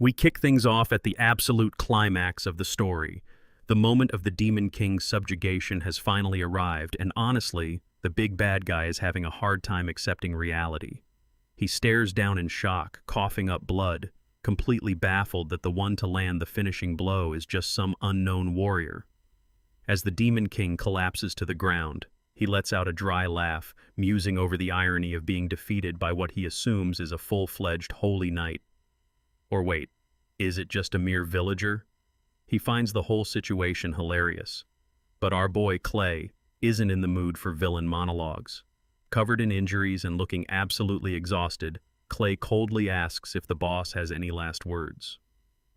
We kick things off at the absolute climax of the story. The moment of the Demon King's subjugation has finally arrived, and honestly, the big bad guy is having a hard time accepting reality. He stares down in shock, coughing up blood, completely baffled that the one to land the finishing blow is just some unknown warrior. As the Demon King collapses to the ground, he lets out a dry laugh, musing over the irony of being defeated by what he assumes is a full-fledged holy knight. Or wait, is it just a mere villager? He finds the whole situation hilarious. But our boy Clay isn't in the mood for villain monologues. Covered in injuries and looking absolutely exhausted, Clay coldly asks if the boss has any last words.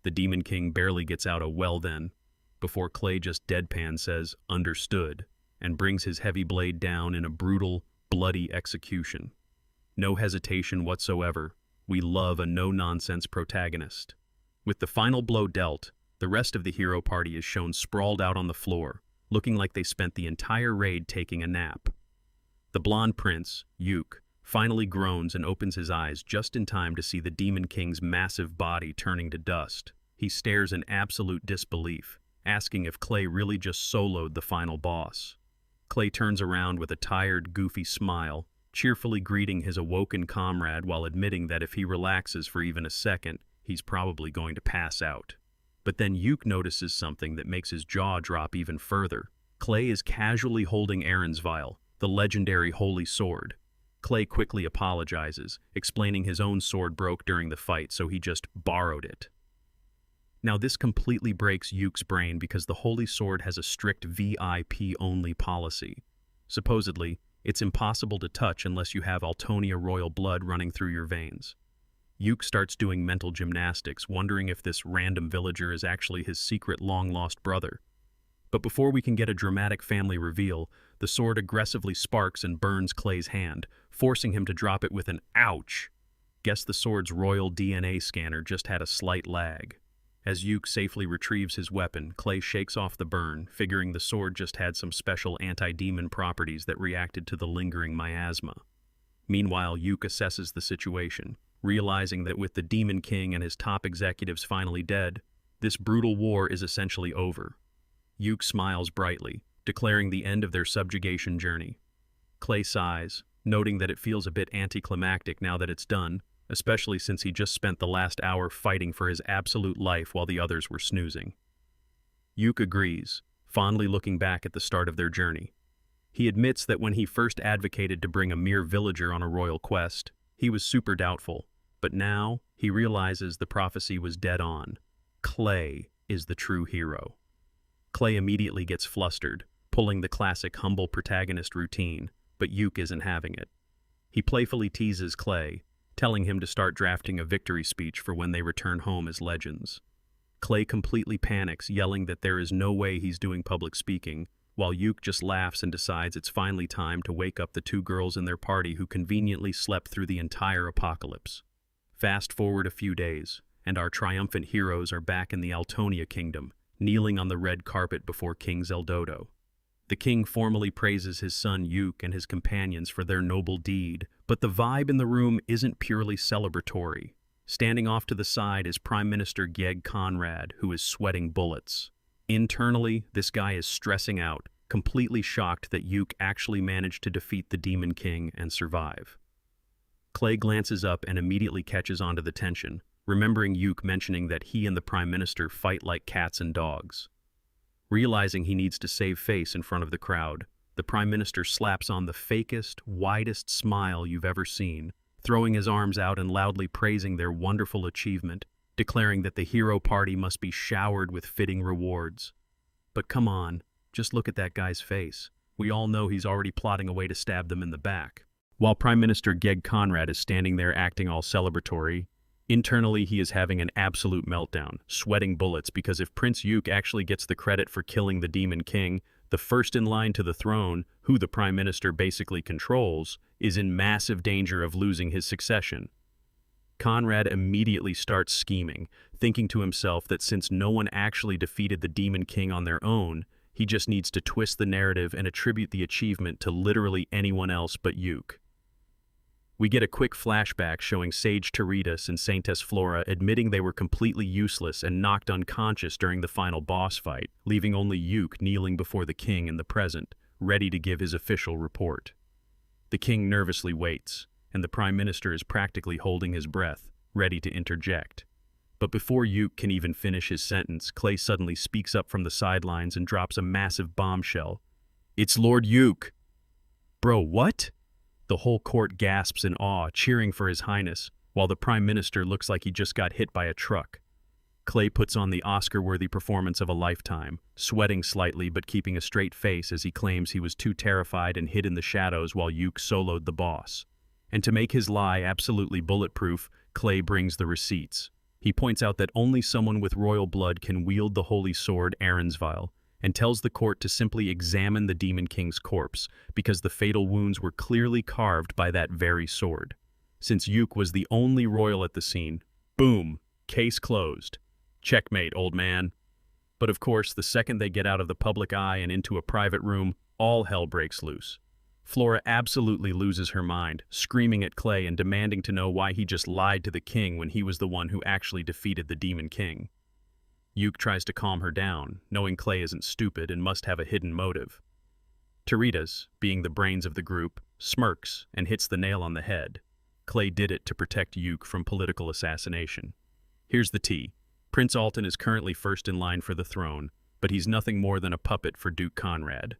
The Demon King barely gets out a "well then," before Clay just deadpan says, "understood," and brings his heavy blade down in a brutal, bloody execution. No hesitation whatsoever. We love a no-nonsense protagonist. With the final blow dealt, the rest of the hero party is shown sprawled out on the floor, looking like they spent the entire raid taking a nap. The blonde prince, Yuke, finally groans and opens his eyes just in time to see the Demon King's massive body turning to dust. He stares in absolute disbelief, asking if Clay really just soloed the final boss. Clay turns around with a tired, goofy smile, cheerfully greeting his awoken comrade while admitting that if he relaxes for even a second, he's probably going to pass out. But then Yuke notices something that makes his jaw drop even further. Clay is casually holding Aaron's vial, the legendary holy sword. Clay quickly apologizes, explaining his own sword broke during the fight, so he just borrowed it. Now this completely breaks Yuke's brain because the holy sword has a strict VIP-only policy. Supposedly, it's impossible to touch unless you have Altonia royal blood running through your veins. Yuke starts doing mental gymnastics, wondering if this random villager is actually his secret long-lost brother. But before we can get a dramatic family reveal, the sword aggressively sparks and burns Clay's hand, forcing him to drop it with an "ouch." Guess the sword's royal DNA scanner just had a slight lag. As Yuke safely retrieves his weapon, Clay shakes off the burn, figuring the sword just had some special anti-demon properties that reacted to the lingering miasma. Meanwhile, Yuke assesses the situation, realizing that with the Demon King and his top executives finally dead, this brutal war is essentially over. Yuke smiles brightly, declaring the end of their subjugation journey. Clay sighs, noting that it feels a bit anticlimactic now that it's done, especially since he just spent the last hour fighting for his absolute life while the others were snoozing. Yuke agrees, fondly looking back at the start of their journey. He admits that when he first advocated to bring a mere villager on a royal quest, he was super doubtful, but now he realizes the prophecy was dead on. Clay is the true hero. Clay immediately gets flustered, pulling the classic humble protagonist routine, but Yuke isn't having it. He playfully teases Clay, telling him to start drafting a victory speech for when they return home as legends. Clay completely panics, yelling that there is no way he's doing public speaking, while Yuke just laughs and decides it's finally time to wake up the two girls in their party who conveniently slept through the entire apocalypse. Fast forward a few days, and our triumphant heroes are back in the Altonia kingdom, kneeling on the red carpet before King Zeldodo. The king formally praises his son Yuke and his companions for their noble deed, but the vibe in the room isn't purely celebratory. Standing off to the side is Prime Minister Geg Conrad, who is sweating bullets. Internally, this guy is stressing out, completely shocked that Yuke actually managed to defeat the Demon King and survive. Clay glances up and immediately catches onto the tension, remembering Yuke mentioning that he and the Prime Minister fight like cats and dogs. Realizing he needs to save face in front of the crowd, the Prime Minister slaps on the fakest, widest smile you've ever seen, throwing his arms out and loudly praising their wonderful achievement, declaring that the hero party must be showered with fitting rewards. But come on, just look at that guy's face. We all know he's already plotting a way to stab them in the back. While Prime Minister Geg Conrad is standing there acting all celebratory, internally, he is having an absolute meltdown, sweating bullets because if Prince Yuke actually gets the credit for killing the Demon King, the first in line to the throne, who the Prime Minister basically controls, is in massive danger of losing his succession. Conrad immediately starts scheming, thinking to himself that since no one actually defeated the Demon King on their own, he just needs to twist the narrative and attribute the achievement to literally anyone else but Yuke. We get a quick flashback showing Sage Teritas and Saintess Flora admitting they were completely useless and knocked unconscious during the final boss fight, leaving only Yuke kneeling before the king in the present, ready to give his official report. The king nervously waits, and the prime minister is practically holding his breath, ready to interject. But before Yuke can even finish his sentence, Clay suddenly speaks up from the sidelines and drops a massive bombshell. "It's Lord Yuke!" "Bro, what?" The whole court gasps in awe, cheering for His Highness, while the Prime Minister looks like he just got hit by a truck. Clay puts on the Oscar-worthy performance of a lifetime, sweating slightly but keeping a straight face as he claims he was too terrified and hid in the shadows while Yuke soloed the boss. And to make his lie absolutely bulletproof, Clay brings the receipts. He points out that only someone with royal blood can wield the holy sword Aronsvile, and tells the court to simply examine the Demon King's corpse, because the fatal wounds were clearly carved by that very sword. Since Yuke was the only royal at the scene, boom, case closed. Checkmate, old man. But of course, the second they get out of the public eye and into a private room, all hell breaks loose. Flora absolutely loses her mind, screaming at Clay and demanding to know why he just lied to the king when he was the one who actually defeated the Demon King. Yuke tries to calm her down, knowing Clay isn't stupid and must have a hidden motive. Teritas, being the brains of the group, smirks and hits the nail on the head. Clay did it to protect Yuke from political assassination. Here's the tea. Prince Alton is currently first in line for the throne, but he's nothing more than a puppet for Duke Conrad.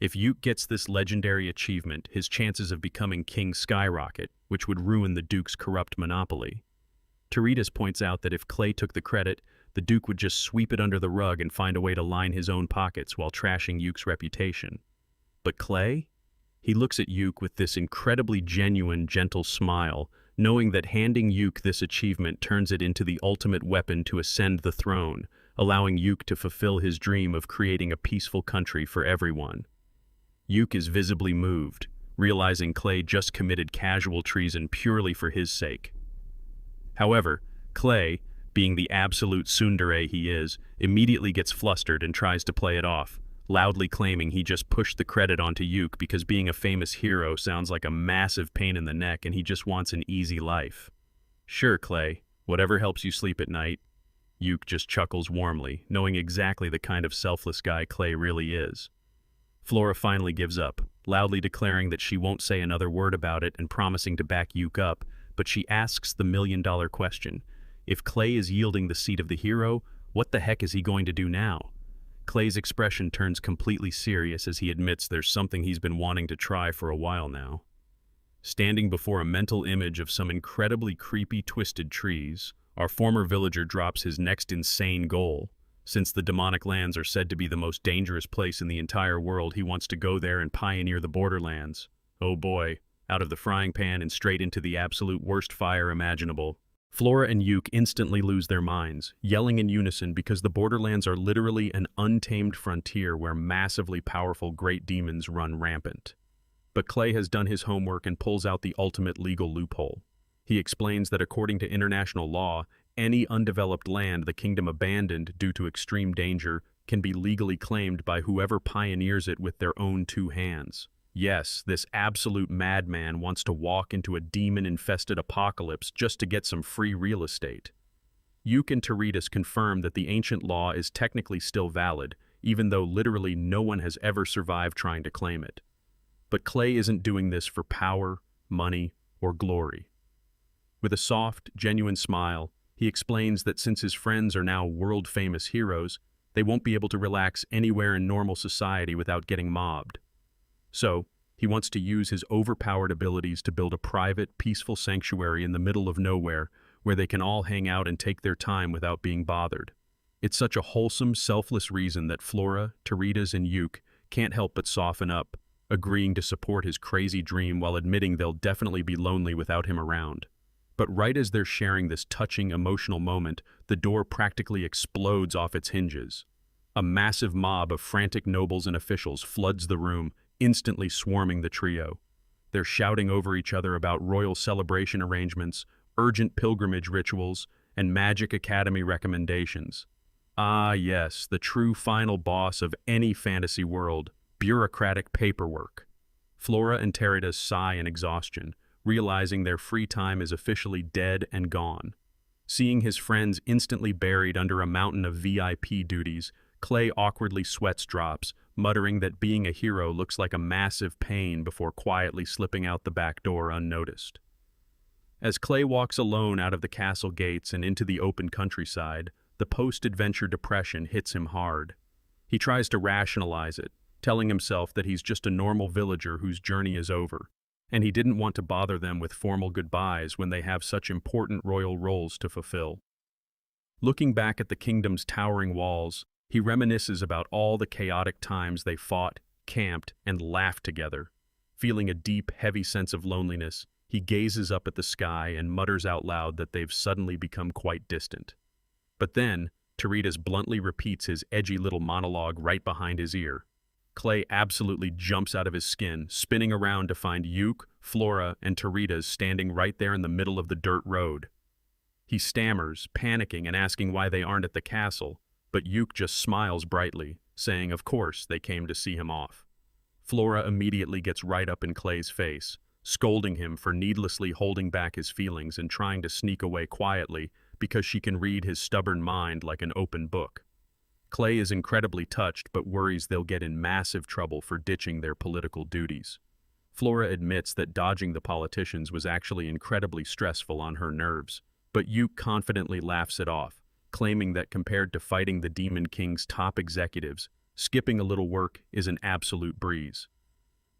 If Yuke gets this legendary achievement, his chances of becoming king skyrocket, which would ruin the Duke's corrupt monopoly. Teritas points out that if Clay took the credit, the Duke would just sweep it under the rug and find a way to line his own pockets while trashing Yuke's reputation. But Clay? He looks at Yuke with this incredibly genuine, gentle smile, knowing that handing Yuke this achievement turns it into the ultimate weapon to ascend the throne, allowing Yuke to fulfill his dream of creating a peaceful country for everyone. Yuke is visibly moved, realizing Clay just committed casual treason purely for his sake. However, Clay, being the absolute tsundere he is, immediately gets flustered and tries to play it off, loudly claiming he just pushed the credit onto Yuke because being a famous hero sounds like a massive pain in the neck and he just wants an easy life. "Sure, Clay, whatever helps you sleep at night." Yuke just chuckles warmly, knowing exactly the kind of selfless guy Clay really is. Flora finally gives up, loudly declaring that she won't say another word about it and promising to back Yuke up, but she asks the million-dollar question. If Clay is yielding the seat of the hero, what the heck is he going to do now? Clay's expression turns completely serious as he admits there's something he's been wanting to try for a while now. Standing before a mental image of some incredibly creepy twisted trees, our former villager drops his next insane goal. Since the demonic lands are said to be the most dangerous place in the entire world, he wants to go there and pioneer the borderlands. Oh boy, out of the frying pan and straight into the absolute worst fire imaginable. Flora and Yuke instantly lose their minds, yelling in unison because the Borderlands are literally an untamed frontier where massively powerful great demons run rampant. But Clay has done his homework and pulls out the ultimate legal loophole. He explains that according to international law, any undeveloped land the kingdom abandoned due to extreme danger can be legally claimed by whoever pioneers it with their own two hands. Yes, this absolute madman wants to walk into a demon-infested apocalypse just to get some free real estate. Yuke and Teritas confirm that the ancient law is technically still valid, even though literally no one has ever survived trying to claim it. But Clay isn't doing this for power, money, or glory. With a soft, genuine smile, he explains that since his friends are now world-famous heroes, they won't be able to relax anywhere in normal society without getting mobbed. So, he wants to use his overpowered abilities to build a private, peaceful sanctuary in the middle of nowhere where they can all hang out and take their time without being bothered. It's such a wholesome, selfless reason that Flora, Teritas, and Yuke can't help but soften up, agreeing to support his crazy dream while admitting they'll definitely be lonely without him around. But right as they're sharing this touching, emotional moment, the door practically explodes off its hinges. A massive mob of frantic nobles and officials floods the room, instantly swarming the trio. They're shouting over each other about royal celebration arrangements, urgent pilgrimage rituals, and Magic Academy recommendations. Ah yes, the true final boss of any fantasy world, bureaucratic paperwork. Flora and Teritas sigh in exhaustion, realizing their free time is officially dead and gone. Seeing his friends instantly buried under a mountain of VIP duties, Clay awkwardly sweats drops, muttering that being a hero looks like a massive pain before quietly slipping out the back door unnoticed. As Clay walks alone out of the castle gates and into the open countryside, the post-adventure depression hits him hard. He tries to rationalize it, telling himself that he's just a normal villager whose journey is over, and he didn't want to bother them with formal goodbyes when they have such important royal roles to fulfill. Looking back at the kingdom's towering walls, he reminisces about all the chaotic times they fought, camped, and laughed together. Feeling a deep, heavy sense of loneliness, he gazes up at the sky and mutters out loud that they've suddenly become quite distant. But then, Teritas bluntly repeats his edgy little monologue right behind his ear. Clay absolutely jumps out of his skin, spinning around to find Yuke, Flora, and Teritas standing right there in the middle of the dirt road. He stammers, panicking and asking why they aren't at the castle, but Yuke just smiles brightly, saying of course they came to see him off. Flora immediately gets right up in Clay's face, scolding him for needlessly holding back his feelings and trying to sneak away quietly because she can read his stubborn mind like an open book. Clay is incredibly touched but worries they'll get in massive trouble for ditching their political duties. Flora admits that dodging the politicians was actually incredibly stressful on her nerves, but Yuke confidently laughs it off, claiming that compared to fighting the Demon King's top executives, skipping a little work is an absolute breeze.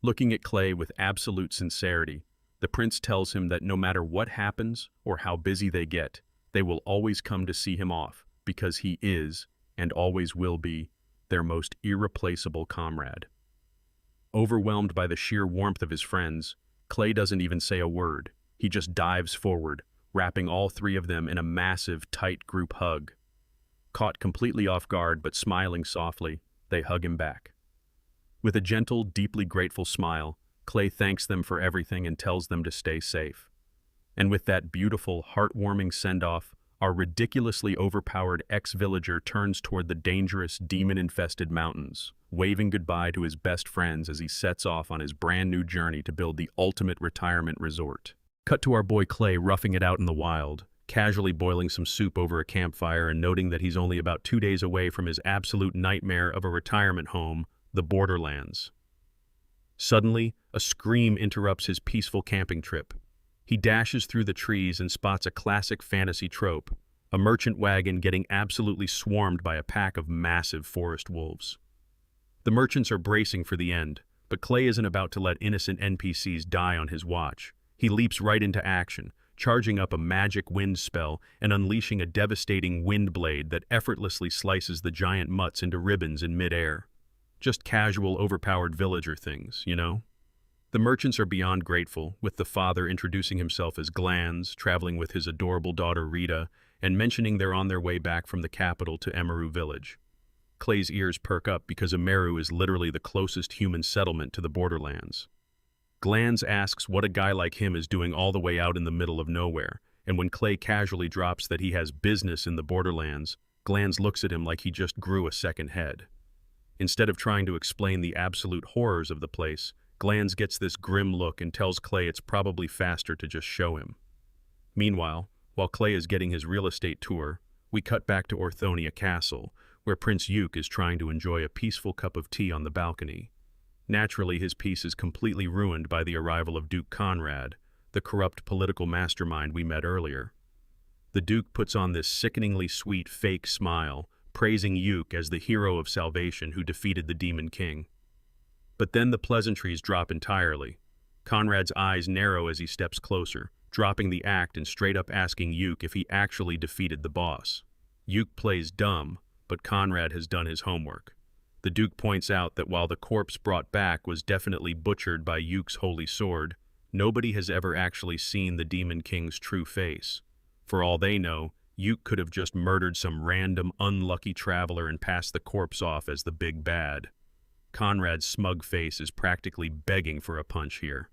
Looking at Clay with absolute sincerity, the prince tells him that no matter what happens or how busy they get, they will always come to see him off because he is, and always will be, their most irreplaceable comrade. Overwhelmed by the sheer warmth of his friends, Clay doesn't even say a word. He just dives forward, wrapping all three of them in a massive, tight group hug. Caught completely off guard but smiling softly, they hug him back. With a gentle, deeply grateful smile, Clay thanks them for everything and tells them to stay safe. And with that beautiful, heartwarming send-off, our ridiculously overpowered ex-villager turns toward the dangerous, demon-infested mountains, waving goodbye to his best friends as he sets off on his brand-new journey to build the ultimate retirement resort. Cut to our boy Clay roughing it out in the wild, casually boiling some soup over a campfire and noting that he's only about 2 days away from his absolute nightmare of a retirement home, the Borderlands. Suddenly, a scream interrupts his peaceful camping trip. He dashes through the trees and spots a classic fantasy trope, a merchant wagon getting absolutely swarmed by a pack of massive forest wolves. The merchants are bracing for the end, but Clay isn't about to let innocent NPCs die on his watch. He leaps right into action, charging up a magic wind spell and unleashing a devastating wind blade that effortlessly slices the giant mutts into ribbons in midair. Just casual, overpowered villager things, you know? The merchants are beyond grateful, with the father introducing himself as Glanz, traveling with his adorable daughter Rita, and mentioning they're on their way back from the capital to Emeru village. Clay's ears perk up because Emeru is literally the closest human settlement to the Borderlands. Glanz asks what a guy like him is doing all the way out in the middle of nowhere, and when Clay casually drops that he has business in the Borderlands, Glanz looks at him like he just grew a second head. Instead of trying to explain the absolute horrors of the place, Glanz gets this grim look and tells Clay it's probably faster to just show him. Meanwhile, while Clay is getting his real estate tour, we cut back to Orthonia Castle, where Prince Yuke is trying to enjoy a peaceful cup of tea on the balcony. Naturally, his peace is completely ruined by the arrival of Duke Conrad, the corrupt political mastermind we met earlier. The Duke puts on this sickeningly sweet fake smile, praising Yuke as the hero of salvation who defeated the Demon King. But then the pleasantries drop entirely. Conrad's eyes narrow as he steps closer, dropping the act and straight up asking Yuke if he actually defeated the boss. Yuke plays dumb, but Conrad has done his homework. The Duke points out that while the corpse brought back was definitely butchered by Yuke's holy sword, nobody has ever actually seen the Demon King's true face. For all they know, Yuke could have just murdered some random, unlucky traveler and passed the corpse off as the big bad. Conrad's smug face is practically begging for a punch here.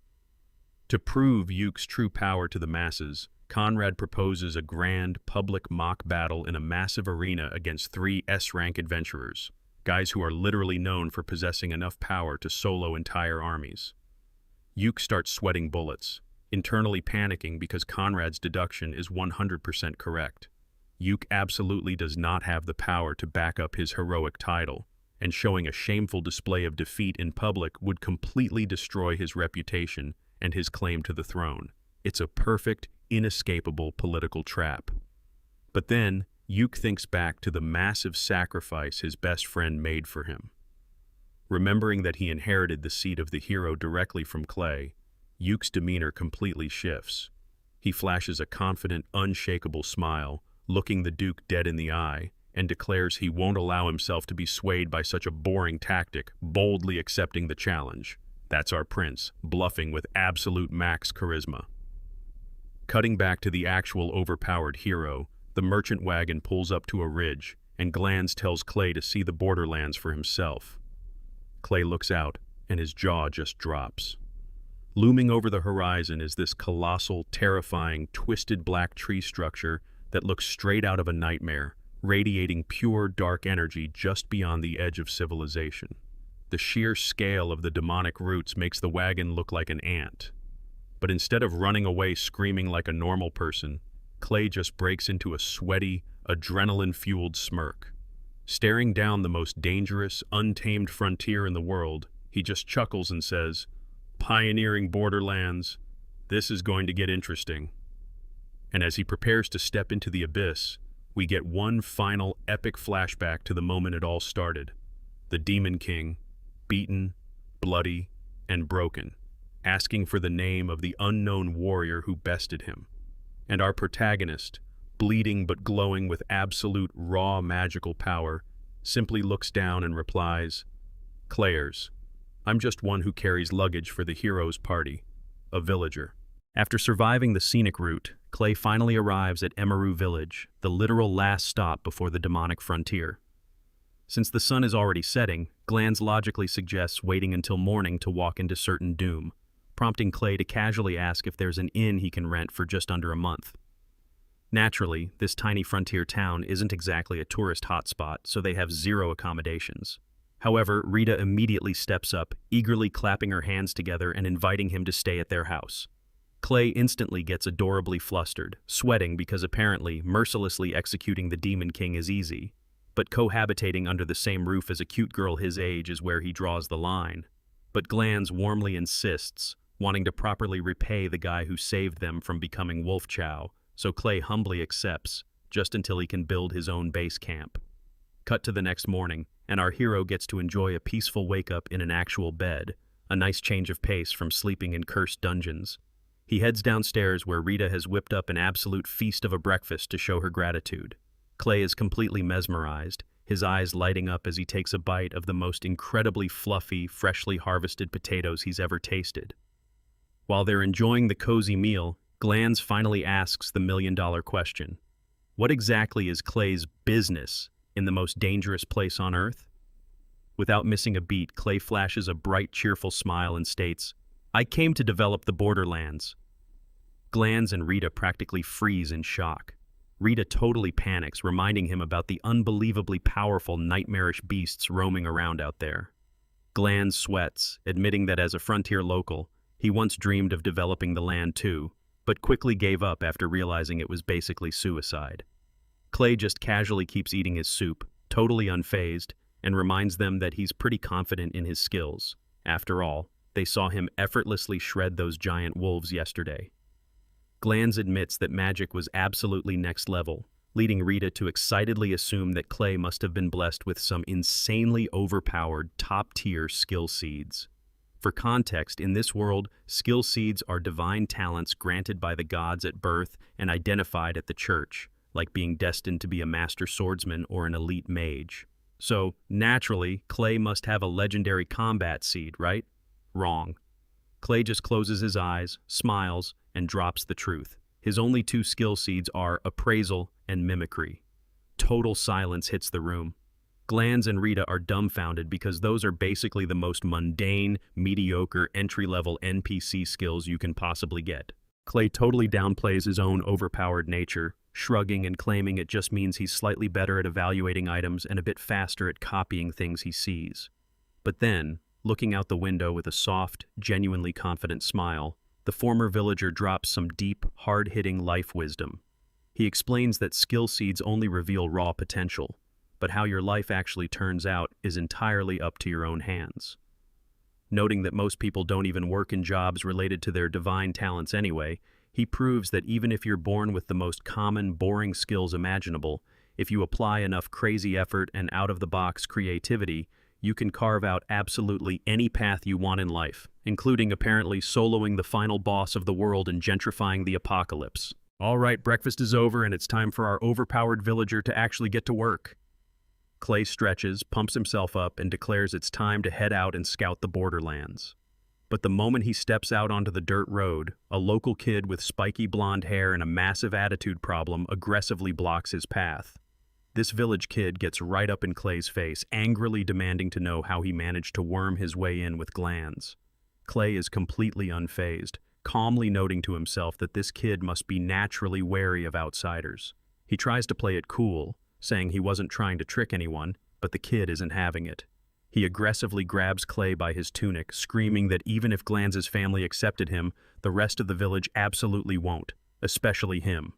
To prove Yuke's true power to the masses, Conrad proposes a grand, public mock battle in a massive arena against 3 S-rank adventurers, guys who are literally known for possessing enough power to solo entire armies. Yuke starts sweating bullets. internally panicking because Conrad's deduction is 100% correct. Yuke absolutely does not have the power to back up his heroic title, and showing a shameful display of defeat in public would completely destroy his reputation and his claim to the throne. It's a perfect, inescapable political trap. But then, Yuke thinks back to the massive sacrifice his best friend made for him. Remembering that he inherited the seat of the hero directly from Clay, Yuke's demeanor completely shifts. He flashes a confident, unshakable smile, looking the Duke dead in the eye, and declares he won't allow himself to be swayed by such a boring tactic, boldly accepting the challenge. That's our prince, bluffing with absolute max charisma. Cutting back to the actual overpowered hero, the merchant wagon pulls up to a ridge, and Glanz tells Clay to see the borderlands for himself. Clay looks out, and his jaw just drops. Looming over the horizon is this colossal, terrifying, twisted black tree structure that looks straight out of a nightmare, radiating pure dark energy just beyond the edge of civilization. The sheer scale of the demonic roots makes the wagon look like an ant. But instead of running away screaming like a normal person, Clay just breaks into a sweaty, adrenaline-fueled smirk. Staring down the most dangerous, untamed frontier in the world, he just chuckles and says, "Pioneering borderlands, this is going to get interesting." And as he prepares to step into the abyss, we get one final epic flashback to the moment it all started. The Demon King, beaten, bloody, and broken, asking for the name of the unknown warrior who bested him. And our protagonist, bleeding but glowing with absolute raw magical power, simply looks down and replies, "Clayers, I'm just one who carries luggage for the hero's party, a villager." After surviving the scenic route, Clay finally arrives at Emaru Village, the literal last stop before the demonic frontier. Since the sun is already setting, Glanz logically suggests waiting until morning to walk into certain doom, prompting Clay to casually ask if there's an inn he can rent for just under a month. Naturally, this tiny frontier town isn't exactly a tourist hotspot, so they have zero accommodations. However, Rita immediately steps up, eagerly clapping her hands together and inviting him to stay at their house. Clay instantly gets adorably flustered, sweating because apparently mercilessly executing the Demon King is easy, but cohabitating under the same roof as a cute girl his age is where he draws the line. But Glanz warmly insists, wanting to properly repay the guy who saved them from becoming Wolf Chow, so Clay humbly accepts, just until he can build his own base camp. Cut to the next morning, and our hero gets to enjoy a peaceful wake-up in an actual bed, a nice change of pace from sleeping in cursed dungeons. He heads downstairs where Rita has whipped up an absolute feast of a breakfast to show her gratitude. Clay is completely mesmerized, his eyes lighting up as he takes a bite of the most incredibly fluffy, freshly harvested potatoes he's ever tasted. While they're enjoying the cozy meal, Glanz finally asks the million-dollar question. What exactly is Clay's business in the most dangerous place on Earth? Without missing a beat, Clay flashes a bright, cheerful smile and states, "I came to develop the borderlands." Glanz and Rita practically freeze in shock. Rita totally panics, reminding him about the unbelievably powerful, nightmarish beasts roaming around out there. Glanz sweats, admitting that as a frontier local, he once dreamed of developing the land too, but quickly gave up after realizing it was basically suicide. Clay just casually keeps eating his soup, totally unfazed, and reminds them that he's pretty confident in his skills. After all, they saw him effortlessly shred those giant wolves yesterday. Glanz admits that magic was absolutely next level, leading Rita to excitedly assume that Clay must have been blessed with some insanely overpowered, top-tier skill seeds. For context, in this world, skill seeds are divine talents granted by the gods at birth and identified at the church, like being destined to be a master swordsman or an elite mage. So, naturally, Clay must have a legendary combat seed, right? Wrong. Clay just closes his eyes, smiles, and drops the truth. His only two skill seeds are appraisal and mimicry. Total silence hits the room. Glanz and Rita are dumbfounded because those are basically the most mundane, mediocre, entry-level NPC skills you can possibly get. Clay totally downplays his own overpowered nature, shrugging and claiming it just means he's slightly better at evaluating items and a bit faster at copying things he sees. But then, looking out the window with a soft, genuinely confident smile, The former villager drops some deep, hard-hitting life wisdom. He explains that skill seeds only reveal raw potential, but how your life actually turns out is entirely up to your own hands. Noting that most people don't even work in jobs related to their divine talents anyway, he proves that even if you're born with the most common, boring skills imaginable, if you apply enough crazy effort and out-of-the-box creativity, you can carve out absolutely any path you want in life, including apparently soloing the final boss of the world and gentrifying the apocalypse. All right, breakfast is over and it's time for our overpowered villager to actually get to work. Clay stretches, pumps himself up, and declares it's time to head out and scout the borderlands. But the moment he steps out onto the dirt road, a local kid with spiky blonde hair and a massive attitude problem aggressively blocks his path. This village kid gets right up in Clay's face, angrily demanding to know how he managed to worm his way in with glands. Clay is completely unfazed, calmly noting to himself that this kid must be naturally wary of outsiders. He tries to play it cool, saying he wasn't trying to trick anyone, but the kid isn't having it. He aggressively grabs Clay by his tunic, screaming that even if Glanz's family accepted him, the rest of the village absolutely won't, especially him.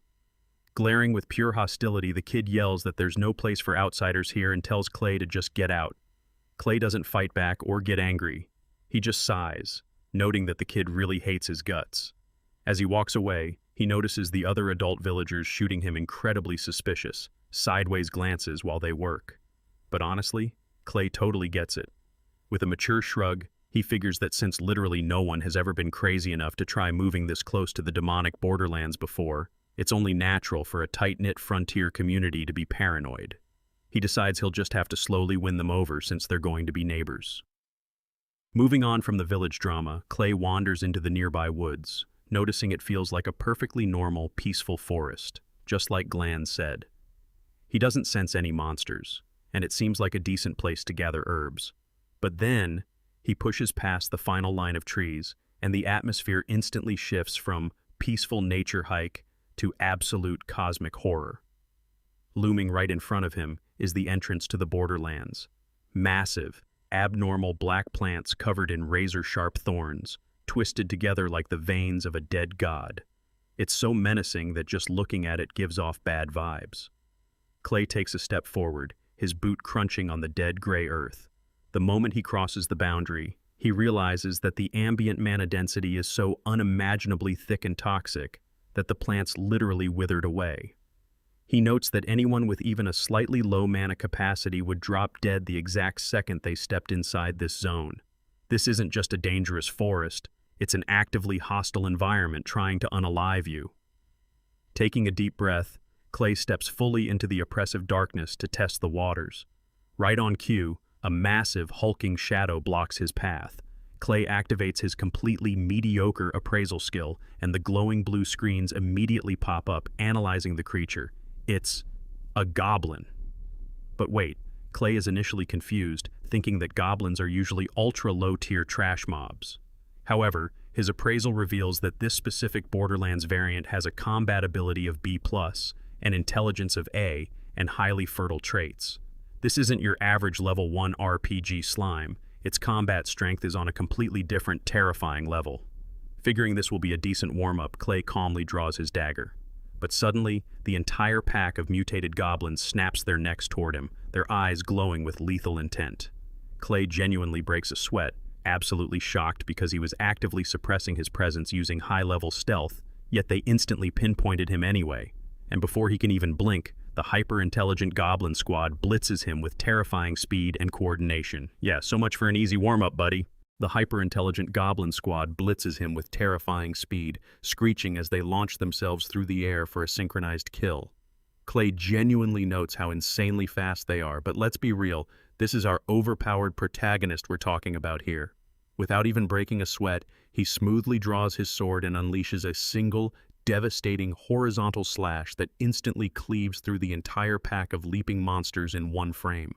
Glaring with pure hostility, the kid yells that there's no place for outsiders here and tells Clay to just get out. Clay doesn't fight back or get angry. He just sighs, noting that the kid really hates his guts. As he walks away, he notices the other adult villagers shooting him incredibly suspicious, sideways glances while they work. But honestly, Clay totally gets it. With a mature shrug, he figures that since literally no one has ever been crazy enough to try moving this close to the demonic borderlands before, it's only natural for a tight-knit frontier community to be paranoid. He decides he'll just have to slowly win them over since they're going to be neighbors. Moving on from the village drama, Clay wanders into the nearby woods, noticing it feels like a perfectly normal, peaceful forest, just like Glanz said. He doesn't sense any monsters, and it seems like a decent place to gather herbs. But then, he pushes past the final line of trees, and the atmosphere instantly shifts from peaceful nature hike to absolute cosmic horror. Looming right in front of him is the entrance to the borderlands. Massive, abnormal black plants covered in razor-sharp thorns, twisted together like the veins of a dead god. It's so menacing that just looking at it gives off bad vibes. Clay takes a step forward, his boot crunching on the dead gray earth. The moment he crosses the boundary, he realizes that the ambient mana density is so unimaginably thick and toxic that the plants literally withered away. He notes that anyone with even a slightly low mana capacity would drop dead the exact second they stepped inside this zone. This isn't just a dangerous forest, it's an actively hostile environment trying to unalive you. Taking a deep breath, Clay steps fully into the oppressive darkness to test the waters. Right on cue, a massive, hulking shadow blocks his path. Clay activates his completely mediocre appraisal skill, and the glowing blue screens immediately pop up, analyzing the creature. It's a goblin. But wait, Clay is initially confused, thinking that goblins are usually ultra-low-tier trash mobs. However, his appraisal reveals that this specific Borderlands variant has a combat ability of B+, an intelligence of A, and highly fertile traits. This isn't your average level 1 RPG slime. Its combat strength is on a completely different, terrifying level. Figuring this will be a decent warm-up, Clay calmly draws his dagger. But suddenly, the entire pack of mutated goblins snaps their necks toward him, their eyes glowing with lethal intent. Clay genuinely breaks a sweat, absolutely shocked because he was actively suppressing his presence using high-level stealth, yet they instantly pinpointed him anyway. And before he can even blink, the hyper-intelligent goblin squad blitzes him with terrifying speed and coordination. Yeah, so much for an easy warm-up, buddy. The hyper-intelligent goblin squad blitzes him with terrifying speed, screeching as they launch themselves through the air for a synchronized kill. Clay genuinely notes how insanely fast they are, but let's be real, this is our overpowered protagonist we're talking about here. Without even breaking a sweat, he smoothly draws his sword and unleashes a single, devastating horizontal slash that instantly cleaves through the entire pack of leaping monsters in one frame.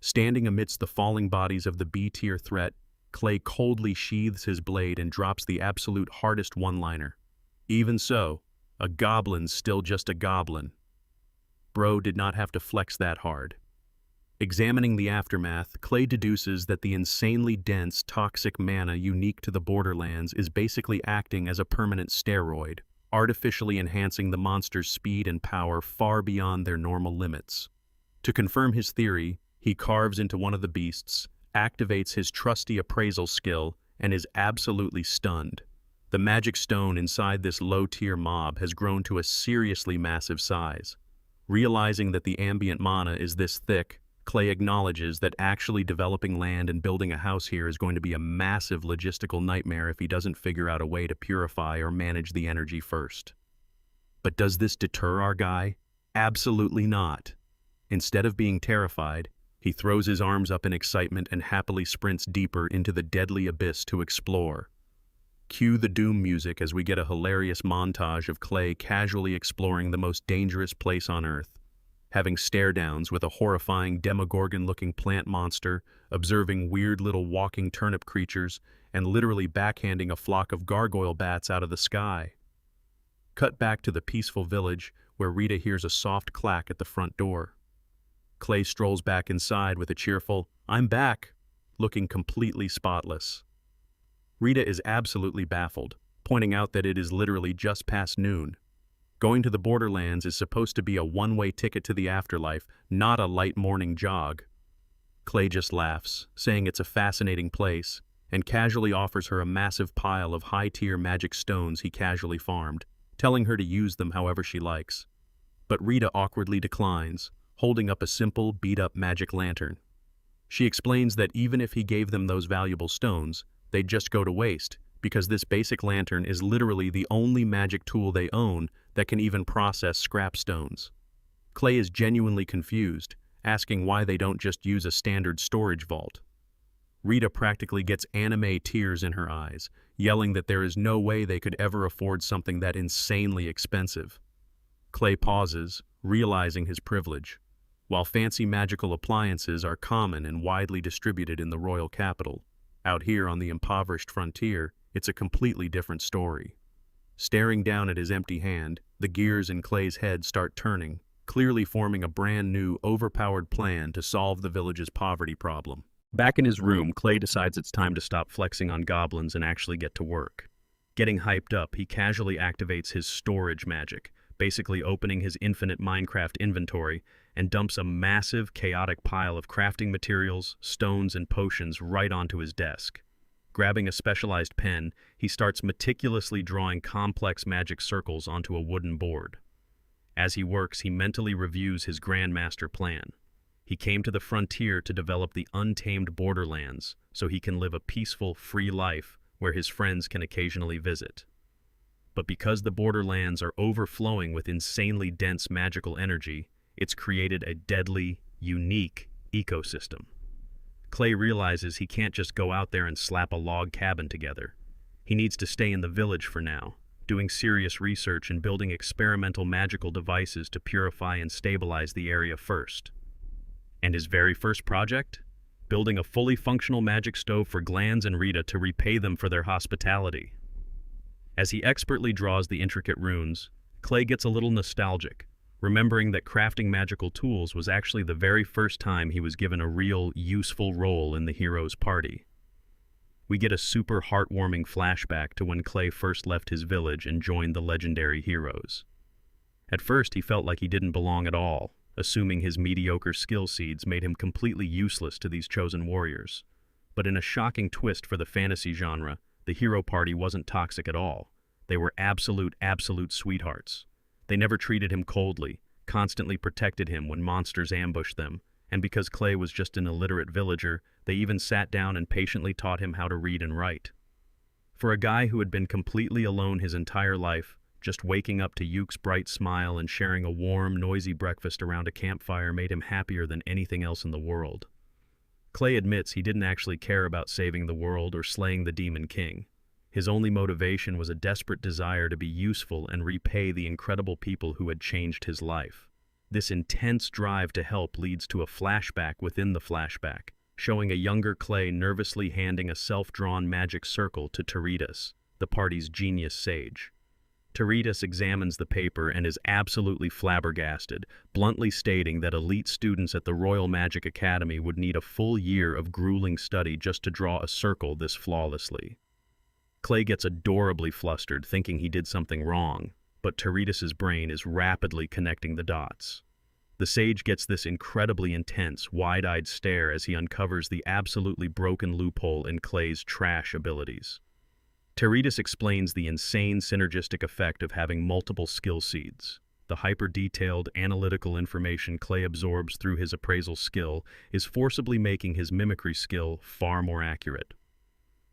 Standing amidst the falling bodies of the B-tier threat, Clay coldly sheathes his blade and drops the absolute hardest one-liner. Even so, a goblin's still just a goblin. Bro did not have to flex that hard. Examining the aftermath, Clay deduces that the insanely dense, toxic mana unique to the Borderlands is basically acting as a permanent steroid, artificially enhancing the monster's speed and power far beyond their normal limits. To confirm his theory, he carves into one of the beasts, activates his trusty appraisal skill, and is absolutely stunned. The magic stone inside this low-tier mob has grown to a seriously massive size. Realizing that the ambient mana is this thick, Clay acknowledges that actually developing land and building a house here is going to be a massive logistical nightmare if he doesn't figure out a way to purify or manage the energy first. But does this deter our guy? Absolutely not. Instead of being terrified, he throws his arms up in excitement and happily sprints deeper into the deadly abyss to explore. Cue the doom music as we get a hilarious montage of Clay casually exploring the most dangerous place on Earth, having stare-downs with a horrifying Demogorgon-looking plant monster, observing weird little walking turnip creatures, and literally backhanding a flock of gargoyle bats out of the sky. Cut back to the peaceful village, where Rita hears a soft clack at the front door. Clay strolls back inside with a cheerful, "I'm back," looking completely spotless. Rita is absolutely baffled, pointing out that it is literally just past noon. Going to the Borderlands is supposed to be a one-way ticket to the afterlife, not a light morning jog. Clay just laughs, saying it's a fascinating place, and casually offers her a massive pile of high-tier magic stones he casually farmed, telling her to use them however she likes. But Rita awkwardly declines, holding up a simple, beat-up magic lantern. She explains that even if he gave them those valuable stones, they'd just go to waste, because this basic lantern is literally the only magic tool they own that can even process scrap stones. Clay is genuinely confused, asking why they don't just use a standard storage vault. Rita practically gets anime tears in her eyes, yelling that there is no way they could ever afford something that insanely expensive. Clay pauses, realizing his privilege. While fancy magical appliances are common and widely distributed in the royal capital, out here on the impoverished frontier, it's a completely different story. Staring down at his empty hand, the gears in Clay's head start turning, clearly forming a brand new, overpowered plan to solve the village's poverty problem. Back in his room, Clay decides it's time to stop flexing on goblins and actually get to work. Getting hyped up, he casually activates his storage magic, basically opening his infinite Minecraft inventory, and dumps a massive, chaotic pile of crafting materials, stones, and potions right onto his desk. Grabbing a specialized pen, he starts meticulously drawing complex magic circles onto a wooden board. As he works, he mentally reviews his grandmaster plan. He came to the frontier to develop the untamed Borderlands, so he can live a peaceful, free life where his friends can occasionally visit. But because the Borderlands are overflowing with insanely dense magical energy, it's created a deadly, unique ecosystem. Clay realizes he can't just go out there and slap a log cabin together. He needs to stay in the village for now, doing serious research and building experimental magical devices to purify and stabilize the area first. And his very first project? Building a fully functional magic stove for Glands and Rita to repay them for their hospitality. As he expertly draws the intricate runes, Clay gets a little nostalgic, remembering that crafting magical tools was actually the very first time he was given a real, useful role in the hero's party. We get a super heartwarming flashback to when Clay first left his village and joined the legendary heroes. At first, he felt like he didn't belong at all, assuming his mediocre skill seeds made him completely useless to these chosen warriors. But in a shocking twist for the fantasy genre, the hero party wasn't toxic at all. They were absolute sweethearts. They never treated him coldly, constantly protected him when monsters ambushed them, and because Clay was just an illiterate villager, they even sat down and patiently taught him how to read and write. For a guy who had been completely alone his entire life, just waking up to Yuke's bright smile and sharing a warm, noisy breakfast around a campfire made him happier than anything else in the world. Clay admits he didn't actually care about saving the world or slaying the Demon King. His only motivation was a desperate desire to be useful and repay the incredible people who had changed his life. This intense drive to help leads to a flashback within the flashback, showing a younger Clay nervously handing a self-drawn magic circle to Teritas, the party's genius sage. Teritas examines the paper and is absolutely flabbergasted, bluntly stating that elite students at the Royal Magic Academy would need a full year of grueling study just to draw a circle this flawlessly. Clay gets adorably flustered, thinking he did something wrong, but Teritas's brain is rapidly connecting the dots. The sage gets this incredibly intense, wide-eyed stare as he uncovers the absolutely broken loophole in Clay's trash abilities. Teritas explains the insane synergistic effect of having multiple skill seeds. The hyper-detailed, analytical information Clay absorbs through his appraisal skill is forcibly making his mimicry skill far more accurate.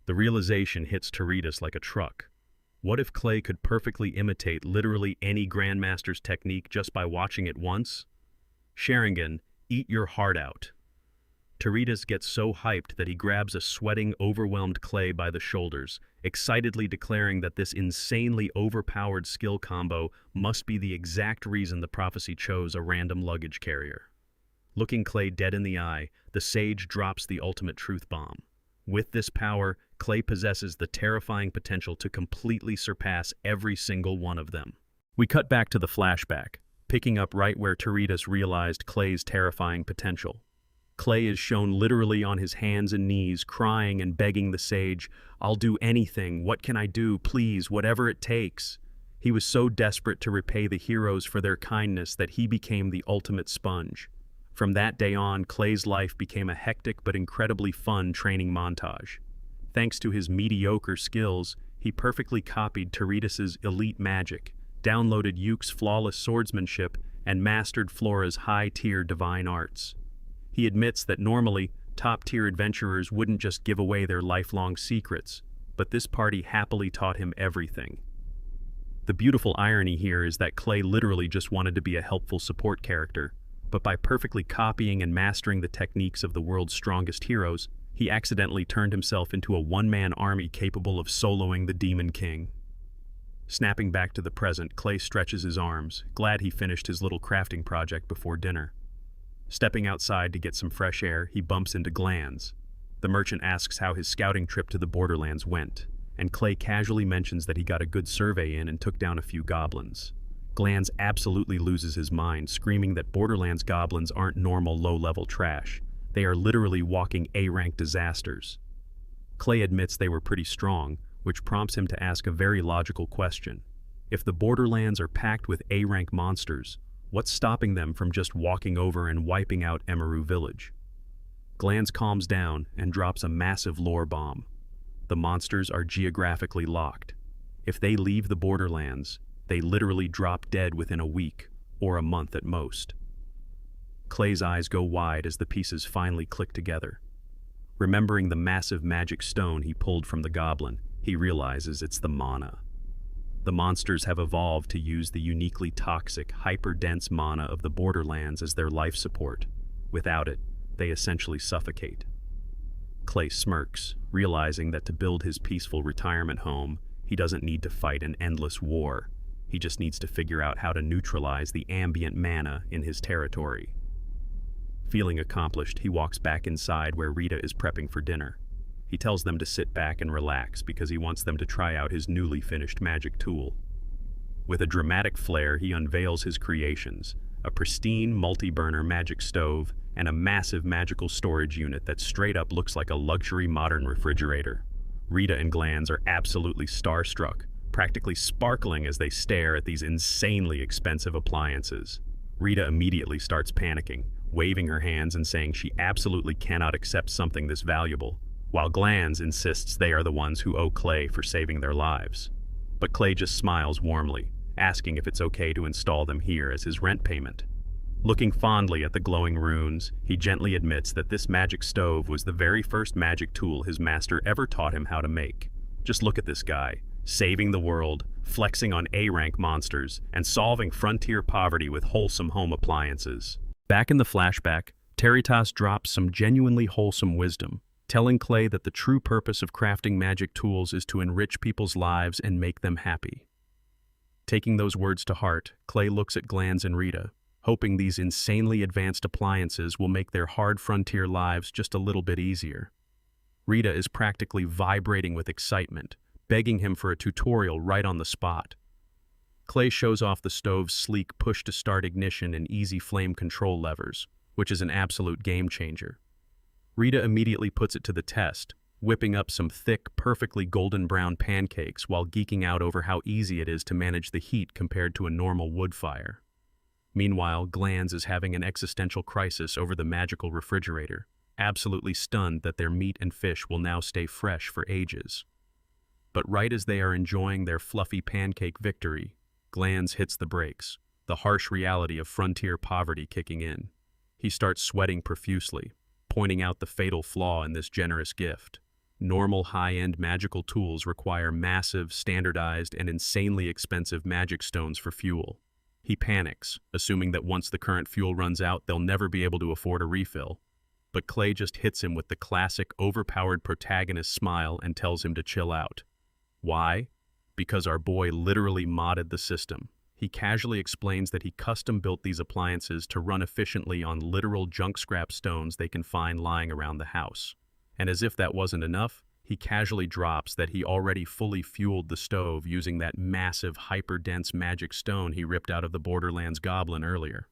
The realization hits Teritas like a truck. What if Clay could perfectly imitate literally any Grandmaster's technique just by watching it once? Sharingan, eat your heart out. Teritas gets so hyped that he grabs a sweating, overwhelmed Clay by the shoulders, excitedly declaring that this insanely overpowered skill combo must be the exact reason the prophecy chose a random luggage carrier. Looking Clay dead in the eye, the sage drops the ultimate truth bomb. With this power, Clay possesses the terrifying potential to completely surpass every single one of them. We cut back to the flashback, picking up right where Teritas realized Clay's terrifying potential. Clay is shown literally on his hands and knees, crying and begging the sage, "I'll do anything, what can I do, please, whatever it takes." He was so desperate to repay the heroes for their kindness that he became the ultimate sponge. From that day on, Clay's life became a hectic but incredibly fun training montage. Thanks to his mediocre skills, he perfectly copied Teritas's elite magic, downloaded Yuke's flawless swordsmanship, and mastered Flora's high-tier divine arts. He admits that normally, top-tier adventurers wouldn't just give away their lifelong secrets, but this party happily taught him everything. The beautiful irony here is that Clay literally just wanted to be a helpful support character, but by perfectly copying and mastering the techniques of the world's strongest heroes, he accidentally turned himself into a one-man army capable of soloing the Demon King. Snapping back to the present, Clay stretches his arms, glad he finished his little crafting project before dinner. Stepping outside to get some fresh air, he bumps into Glanz. The merchant asks how his scouting trip to the Borderlands went, and Clay casually mentions that he got a good survey in and took down a few goblins. Glanz absolutely loses his mind, screaming that Borderlands goblins aren't normal low-level trash. They are literally walking A-rank disasters. Clay admits they were pretty strong, which prompts him to ask a very logical question. If the Borderlands are packed with A-rank monsters, what's stopping them from just walking over and wiping out Emiru Village? Glanz calms down and drops a massive lore bomb. The monsters are geographically locked. If they leave the Borderlands, they literally drop dead within a week, or a month at most. Clay's eyes go wide as the pieces finally click together. Remembering the massive magic stone he pulled from the goblin, he realizes it's the mana. The monsters have evolved to use the uniquely toxic, hyper-dense mana of the Borderlands as their life support. Without it, they essentially suffocate. Clay smirks, realizing that to build his peaceful retirement home, he doesn't need to fight an endless war. He just needs to figure out how to neutralize the ambient mana in his territory. Feeling accomplished, he walks back inside where Rita is prepping for dinner. He tells them to sit back and relax because he wants them to try out his newly finished magic tool. With a dramatic flair, he unveils his creations, a pristine multi-burner magic stove and a massive magical storage unit that straight up looks like a luxury modern refrigerator. Rita and Glanz are absolutely starstruck, practically sparkling as they stare at these insanely expensive appliances. Rita immediately starts panicking, waving her hands and saying she absolutely cannot accept something this valuable, while Glanz insists they are the ones who owe Clay for saving their lives. But Clay just smiles warmly, asking if it's okay to install them here as his rent payment. Looking fondly at the glowing runes, he gently admits that this magic stove was the very first magic tool his master ever taught him how to make. Just look at this guy, saving the world, flexing on A-rank monsters, and solving frontier poverty with wholesome home appliances. Back in the flashback, Teritas drops some genuinely wholesome wisdom, telling Clay that the true purpose of crafting magic tools is to enrich people's lives and make them happy. Taking those words to heart, Clay looks at Glanz and Rita, hoping these insanely advanced appliances will make their hard frontier lives just a little bit easier. Rita is practically vibrating with excitement, begging him for a tutorial right on the spot. Clay shows off the stove's sleek push-to-start ignition and easy flame control levers, which is an absolute game-changer. Rita immediately puts it to the test, whipping up some thick, perfectly golden brown pancakes while geeking out over how easy it is to manage the heat compared to a normal wood fire. Meanwhile, Glanz is having an existential crisis over the magical refrigerator, absolutely stunned that their meat and fish will now stay fresh for ages. But right as they are enjoying their fluffy pancake victory, Glanz hits the brakes, the harsh reality of frontier poverty kicking in. He starts sweating profusely, pointing out the fatal flaw in this generous gift. Normal high-end magical tools require massive, standardized, and insanely expensive magic stones for fuel. He panics, assuming that once the current fuel runs out, they'll never be able to afford a refill. But Clay just hits him with the classic overpowered protagonist smile and tells him to chill out. Why? Because our boy literally modded the system. He casually explains that he custom-built these appliances to run efficiently on literal junk scrap stones they can find lying around the house. And as if that wasn't enough, he casually drops that he already fully fueled the stove using that massive, hyper-dense magic stone he ripped out of the Borderlands goblin earlier.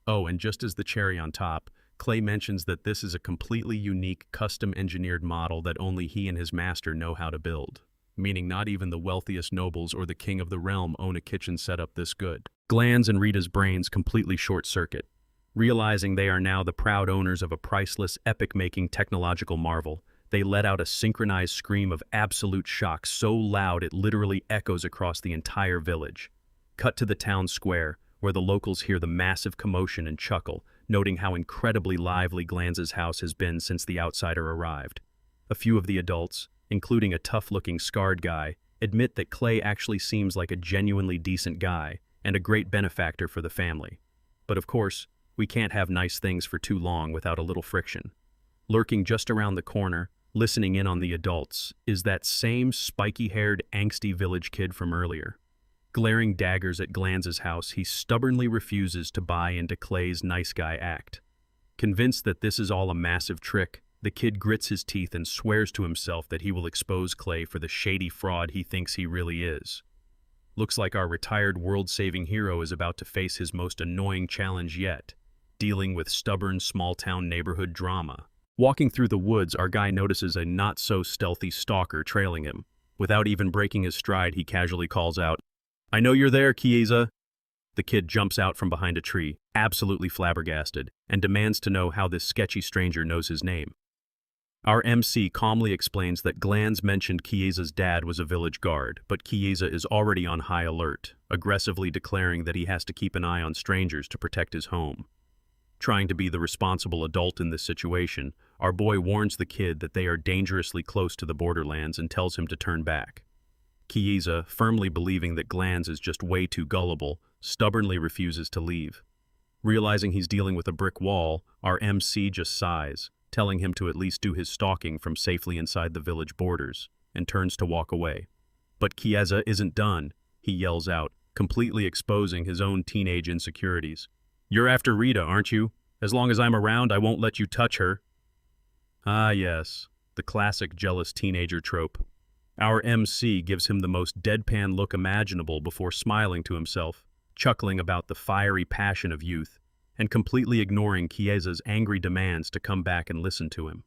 Oh, and just as the cherry on top, Clay mentions that this is a completely unique, custom-engineered model that only he and his master know how to build, meaning not even the wealthiest nobles or the king of the realm own a kitchen setup this good. Glanz and Rita's brains completely short-circuit. Realizing they are now the proud owners of a priceless, epic-making technological marvel, they let out a synchronized scream of absolute shock so loud it literally echoes across the entire village. Cut to the town square, where the locals hear the massive commotion and chuckle, noting how incredibly lively Glanz's house has been since the outsider arrived. A few of the adults, including a tough-looking scarred guy, admit that Clay actually seems like a genuinely decent guy and a great benefactor for the family. But of course, we can't have nice things for too long without a little friction. Lurking just around the corner, listening in on the adults, is that same spiky-haired, angsty village kid from earlier. Glaring daggers at Glanz's house, he stubbornly refuses to buy into Clay's nice guy act. Convinced that this is all a massive trick, the kid grits his teeth and swears to himself that he will expose Clay for the shady fraud he thinks he really is. Looks like our retired world-saving hero is about to face his most annoying challenge yet, dealing with stubborn small-town neighborhood drama. Walking through the woods, our guy notices a not-so-stealthy stalker trailing him. Without even breaking his stride, he casually calls out, "I know you're there, Chiesa." The kid jumps out from behind a tree, absolutely flabbergasted, and demands to know how this sketchy stranger knows his name. Our MC calmly explains that Glanz mentioned Chiesa's dad was a village guard, but Chiesa is already on high alert, aggressively declaring that he has to keep an eye on strangers to protect his home. Trying to be the responsible adult in this situation, our boy warns the kid that they are dangerously close to the Borderlands and tells him to turn back. Chiesa, firmly believing that Glanz is just way too gullible, stubbornly refuses to leave. Realizing he's dealing with a brick wall, our MC just sighs, telling him to at least do his stalking from safely inside the village borders, and turns to walk away. But Chiesa isn't done, he yells out, completely exposing his own teenage insecurities. "You're after Rita, aren't you? As long as I'm around, I won't let you touch her." Ah yes, the classic jealous teenager trope. Our MC gives him the most deadpan look imaginable before smiling to himself, chuckling about the fiery passion of youth, and completely ignoring Chiesa's angry demands to come back and listen to him.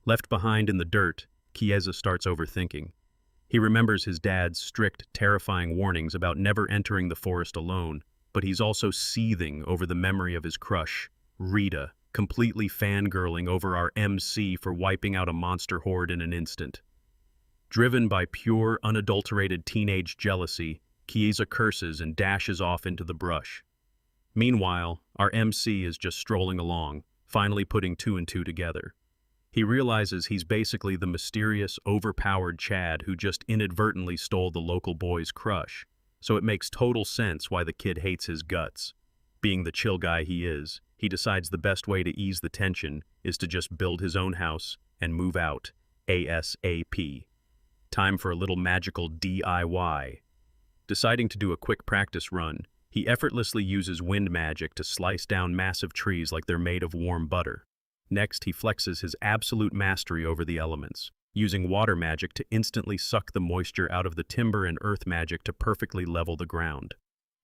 Left behind in the dirt, Chiesa starts overthinking. He remembers his dad's strict, terrifying warnings about never entering the forest alone, but he's also seething over the memory of his crush, Rita, completely fangirling over our MC for wiping out a monster horde in an instant. Driven by pure, unadulterated teenage jealousy, Chiesa curses and dashes off into the brush. Meanwhile, our MC is just strolling along, finally putting two and two together. He realizes he's basically the mysterious, overpowered Chad who just inadvertently stole the local boy's crush, so it makes total sense why the kid hates his guts. Being the chill guy he is, he decides the best way to ease the tension is to just build his own house and move out, ASAP. Time for a little magical DIY. Deciding to do a quick practice run, he effortlessly uses wind magic to slice down massive trees like they're made of warm butter. Next, he flexes his absolute mastery over the elements, using water magic to instantly suck the moisture out of the timber and earth magic to perfectly level the ground.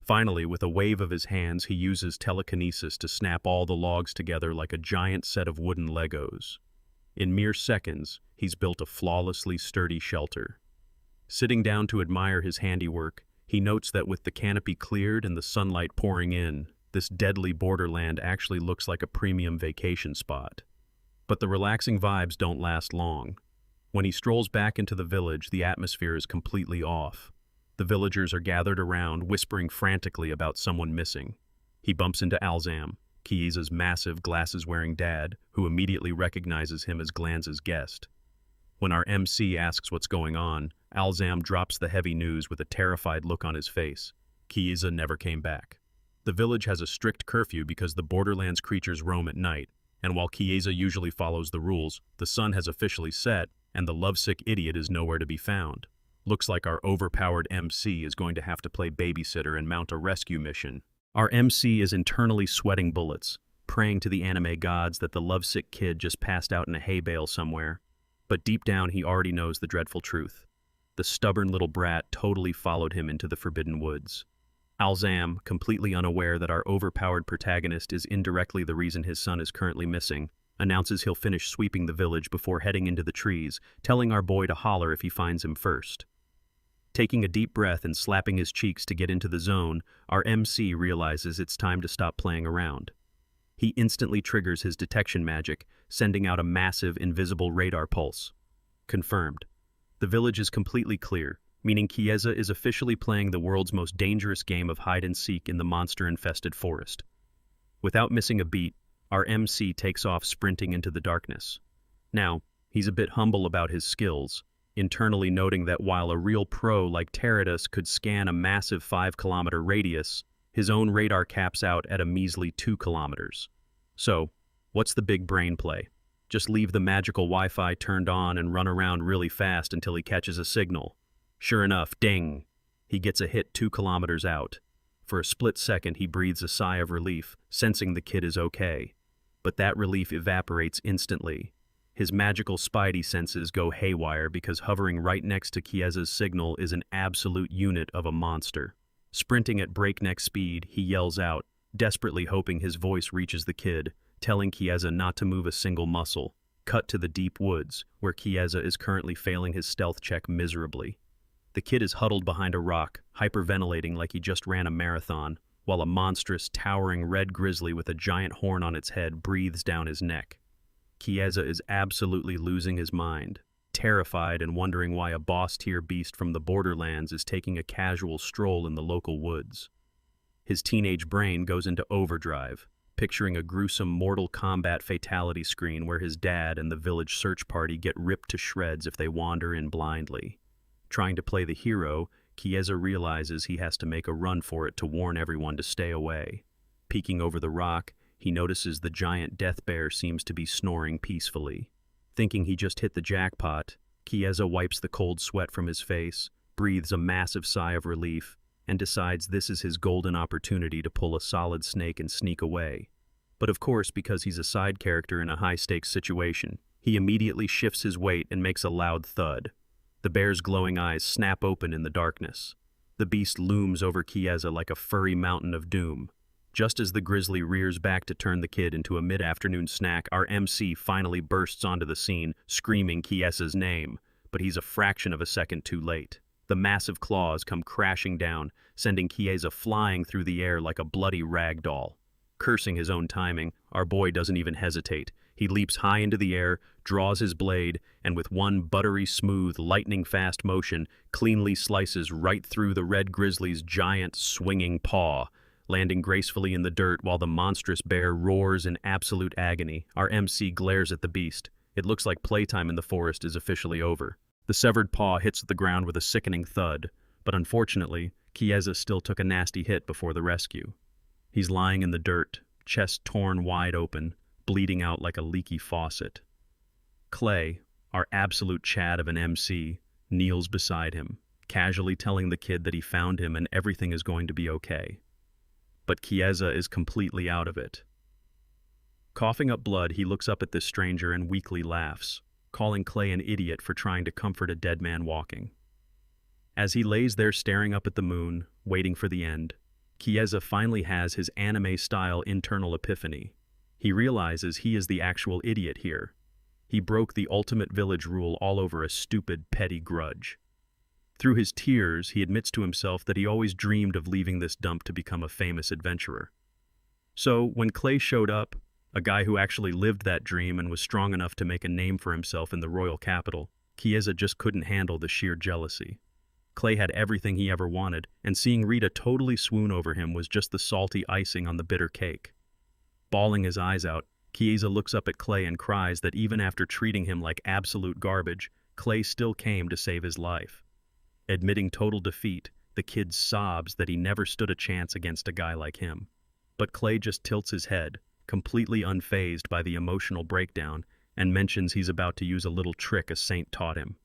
Finally, with a wave of his hands, he uses telekinesis to snap all the logs together like a giant set of wooden Legos. In mere seconds, he's built a flawlessly sturdy shelter. Sitting down to admire his handiwork, he notes that with the canopy cleared and the sunlight pouring in, this deadly borderland actually looks like a premium vacation spot. But the relaxing vibes don't last long. When he strolls back into the village, the atmosphere is completely off. The villagers are gathered around, whispering frantically about someone missing. He bumps into Alzam, Kieza's massive, glasses-wearing dad, who immediately recognizes him as Glanz's guest. When our MC asks what's going on, Alzam drops the heavy news with a terrified look on his face. Kieza never came back. The village has a strict curfew because the Borderlands creatures roam at night, and while Kieza usually follows the rules, the sun has officially set, and the lovesick idiot is nowhere to be found. Looks like our overpowered MC is going to have to play babysitter and mount a rescue mission. Our MC is internally sweating bullets, praying to the anime gods that the lovesick kid just passed out in a hay bale somewhere. But deep down he already knows the dreadful truth. The stubborn little brat totally followed him into the Forbidden Woods. Alzam, completely unaware that our overpowered protagonist is indirectly the reason his son is currently missing, announces he'll finish sweeping the village before heading into the trees, telling our boy to holler if he finds him first. Taking a deep breath and slapping his cheeks to get into the zone, our MC realizes it's time to stop playing around. He instantly triggers his detection magic, sending out a massive, invisible radar pulse. Confirmed. The village is completely clear, meaning Kieza is officially playing the world's most dangerous game of hide-and-seek in the monster-infested forest. Without missing a beat, our MC takes off sprinting into the darkness. Now, he's a bit humble about his skills, internally noting that while a real pro like Teradus could scan a massive 5-kilometer radius, his own radar caps out at a measly 2 kilometers. So, what's the big brain play? Just leave the magical Wi-Fi turned on and run around really fast until he catches a signal. Sure enough, ding! He gets a hit 2 kilometers out. For a split second, he breathes a sigh of relief, sensing the kid is okay. But that relief evaporates instantly. His magical spidey senses go haywire because hovering right next to Kieza's signal is an absolute unit of a monster. Sprinting at breakneck speed, he yells out, desperately hoping his voice reaches the kid, telling Kieza not to move a single muscle. Cut to the deep woods, where Kieza is currently failing his stealth check miserably. The kid is huddled behind a rock, hyperventilating like he just ran a marathon, while a monstrous, towering red grizzly with a giant horn on its head breathes down his neck. Kieza is absolutely losing his mind, terrified and wondering why a boss-tier beast from the Borderlands is taking a casual stroll in the local woods. His teenage brain goes into overdrive, picturing a gruesome Mortal Kombat fatality screen where his dad and the village search party get ripped to shreds if they wander in blindly. Trying to play the hero, Kieza realizes he has to make a run for it to warn everyone to stay away. Peeking over the rock, he notices the giant death bear seems to be snoring peacefully. Thinking he just hit the jackpot, Kieza wipes the cold sweat from his face, breathes a massive sigh of relief, and decides this is his golden opportunity to pull a solid snake and sneak away. But of course, because he's a side character in a high-stakes situation, he immediately shifts his weight and makes a loud thud. The bear's glowing eyes snap open in the darkness. The beast looms over Kieza like a furry mountain of doom. Just as the grizzly rears back to turn the kid into a mid-afternoon snack, our MC finally bursts onto the scene, screaming Kieza's name, but he's a fraction of a second too late. The massive claws come crashing down, sending Kieza flying through the air like a bloody rag doll. Cursing his own timing, our boy doesn't even hesitate. He leaps high into the air, draws his blade, and with one buttery smooth, lightning-fast motion, cleanly slices right through the red grizzly's giant, swinging paw, landing gracefully in the dirt while the monstrous bear roars in absolute agony. Our MC glares at the beast. It looks like playtime in the forest is officially over. The severed paw hits the ground with a sickening thud, but unfortunately, Kieza still took a nasty hit before the rescue. He's lying in the dirt, chest torn wide open, bleeding out like a leaky faucet. Clay, our absolute Chad of an MC, kneels beside him, casually telling the kid that he found him and everything is going to be okay. But Kieza is completely out of it. Coughing up blood, he looks up at this stranger and weakly laughs. calling Clay an idiot for trying to comfort a dead man walking. As he lays there staring up at the moon, waiting for the end, Chiesa finally has his anime-style internal epiphany. He realizes he is the actual idiot here. He broke the ultimate village rule all over a stupid, petty grudge. Through his tears, he admits to himself that he always dreamed of leaving this dump to become a famous adventurer. So, when Clay showed up, a guy who actually lived that dream and was strong enough to make a name for himself in the royal capital, Chiesa just couldn't handle the sheer jealousy. Clay had everything he ever wanted, and seeing Rita totally swoon over him was just the salty icing on the bitter cake. Bawling his eyes out, Chiesa looks up at Clay and cries that even after treating him like absolute garbage, Clay still came to save his life. Admitting total defeat, the kid sobs that he never stood a chance against a guy like him. But Clay just tilts his head, completely unfazed by the emotional breakdown, and mentions he's about to use a little trick a saint taught him.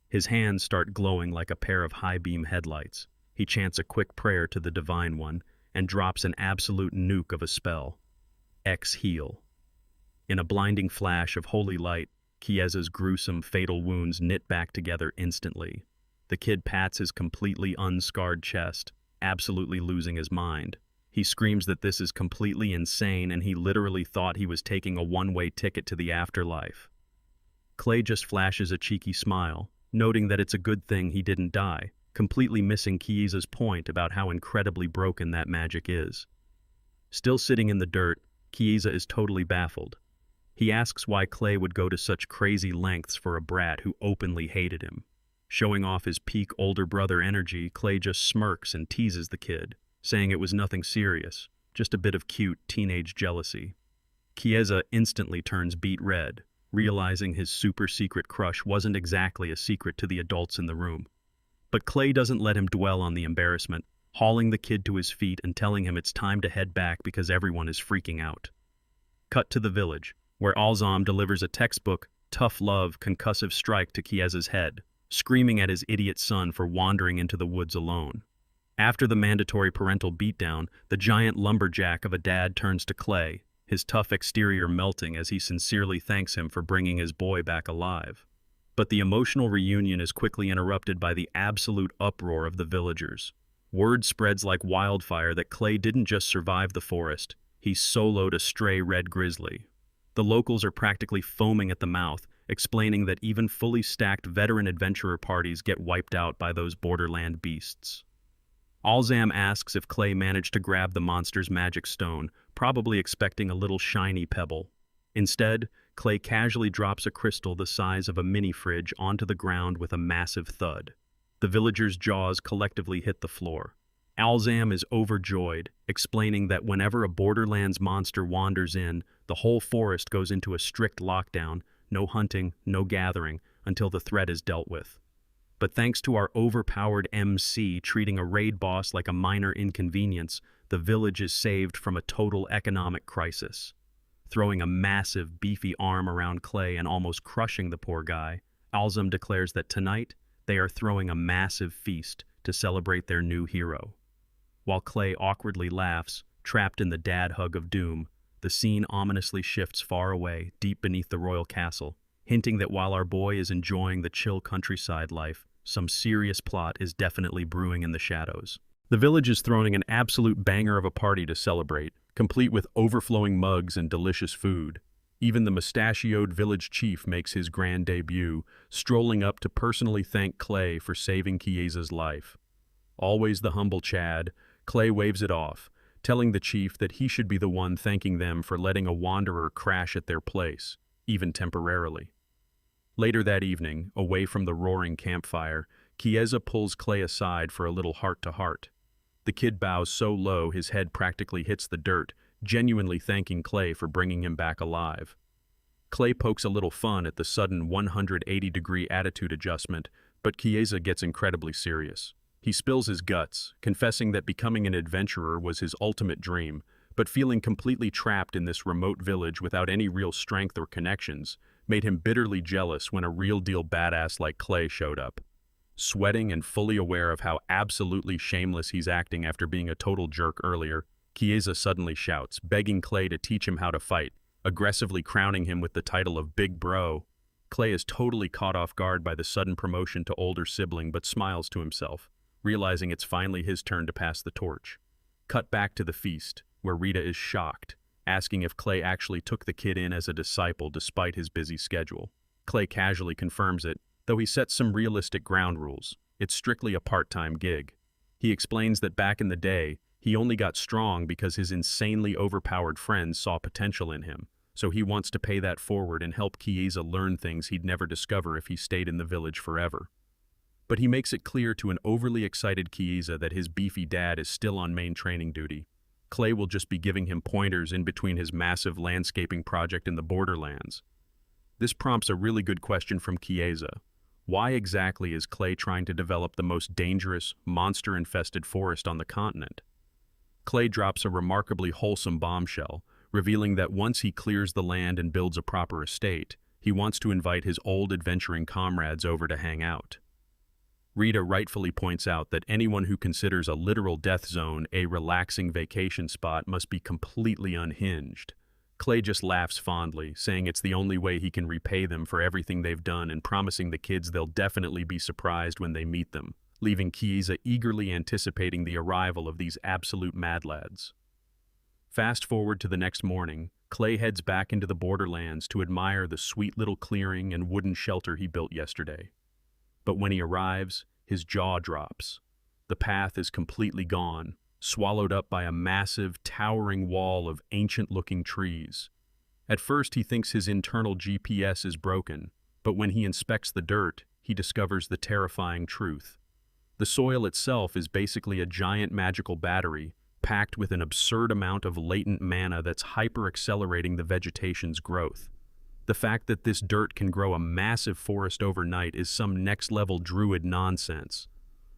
His hands start glowing like a pair of high-beam headlights. He chants a quick prayer to the Divine One and drops an absolute nuke of a spell. Heal. In a blinding flash of holy light, Chiesa's gruesome, fatal wounds knit back together instantly. The kid pats his completely unscarred chest, absolutely losing his mind. He screams that this is completely insane and he literally thought he was taking a one-way ticket to the afterlife. Clay just flashes a cheeky smile, noting that it's a good thing he didn't die, completely missing Chiesa's point about how incredibly broken that magic is. Still sitting in the dirt, Chiesa is totally baffled. He asks why Clay would go to such crazy lengths for a brat who openly hated him. Showing off his peak older brother energy, Clay just smirks and teases the kid, saying it was nothing serious, just a bit of cute teenage jealousy. Chiesa instantly turns beet red, realizing his super-secret crush wasn't exactly a secret to the adults in the room. But Clay doesn't let him dwell on the embarrassment, hauling the kid to his feet and telling him it's time to head back because everyone is freaking out. Cut to the village, where Alzam delivers a textbook, tough love, concussive strike to Chiesa's head, screaming at his idiot son for wandering into the woods alone. After the mandatory parental beatdown, the giant lumberjack of a dad turns to Clay, his tough exterior melting as he sincerely thanks him for bringing his boy back alive. But the emotional reunion is quickly interrupted by the absolute uproar of the villagers. Word spreads like wildfire that Clay didn't just survive the forest, he soloed a stray red grizzly. The locals are practically foaming at the mouth, explaining that even fully stacked veteran adventurer parties get wiped out by those borderland beasts. Alzam asks if Clay managed to grab the monster's magic stone, probably expecting a little shiny pebble. Instead, Clay casually drops a crystal the size of a mini-fridge onto the ground with a massive thud. The villagers' jaws collectively hit the floor. Alzam is overjoyed, explaining that whenever a Borderlands monster wanders in, the whole forest goes into a strict lockdown, no hunting, no gathering, until the threat is dealt with. But thanks to our overpowered MC treating a raid boss like a minor inconvenience, the village is saved from a total economic crisis. Throwing a massive, beefy arm around Clay and almost crushing the poor guy, Alzam declares that tonight, they are throwing a massive feast to celebrate their new hero. While Clay awkwardly laughs, trapped in the dad hug of doom, the scene ominously shifts far away, deep beneath the royal castle, hinting that while our boy is enjoying the chill countryside life, some serious plot is definitely brewing in the shadows. The village is throwing an absolute banger of a party to celebrate, complete with overflowing mugs and delicious food. Even the mustachioed village chief makes his grand debut, strolling up to personally thank Clay for saving Chiesa's life. Always the humble Chad, Clay waves it off, telling the chief that he should be the one thanking them for letting a wanderer crash at their place, even temporarily. Later that evening, away from the roaring campfire, Chiesa pulls Clay aside for a little heart-to-heart. The kid bows so low his head practically hits the dirt, genuinely thanking Clay for bringing him back alive. Clay pokes a little fun at the sudden 180-degree attitude adjustment, but Chiesa gets incredibly serious. He spills his guts, confessing that becoming an adventurer was his ultimate dream, but feeling completely trapped in this remote village without any real strength or connections made him bitterly jealous when a real-deal badass like Clay showed up. Sweating and fully aware of how absolutely shameless he's acting after being a total jerk earlier, Chiesa suddenly shouts, begging Clay to teach him how to fight, aggressively crowning him with the title of Big Bro. Clay is totally caught off guard by the sudden promotion to older sibling but smiles to himself, realizing it's finally his turn to pass the torch. Cut back to the feast, where Rita is shocked, asking if Clay actually took the kid in as a disciple despite his busy schedule. Clay casually confirms it, though he sets some realistic ground rules. It's strictly a part-time gig. He explains that back in the day, he only got strong because his insanely overpowered friends saw potential in him, so he wants to pay that forward and help Chiesa learn things he'd never discover if he stayed in the village forever. But he makes it clear to an overly excited Chiesa that his beefy dad is still on main training duty. Clay will just be giving him pointers in between his massive landscaping project in the borderlands. This prompts a really good question from Chiesa. Why exactly is Clay trying to develop the most dangerous, monster-infested forest on the continent? Clay drops a remarkably wholesome bombshell, revealing that once he clears the land and builds a proper estate, he wants to invite his old adventuring comrades over to hang out. Rita rightfully points out that anyone who considers a literal death zone a relaxing vacation spot must be completely unhinged. Clay just laughs fondly, saying it's the only way he can repay them for everything they've done and promising the kids they'll definitely be surprised when they meet them, leaving Chiesa eagerly anticipating the arrival of these absolute mad lads. Fast forward to the next morning, Clay heads back into the borderlands to admire the sweet little clearing and wooden shelter he built yesterday. But when he arrives, his jaw drops. The path is completely gone, swallowed up by a massive, towering wall of ancient-looking trees. At first, he thinks his internal GPS is broken, but when he inspects the dirt, he discovers the terrifying truth. The soil itself is basically a giant magical battery, packed with an absurd amount of latent mana that's hyper-accelerating the vegetation's growth. The fact that this dirt can grow a massive forest overnight is some next-level druid nonsense.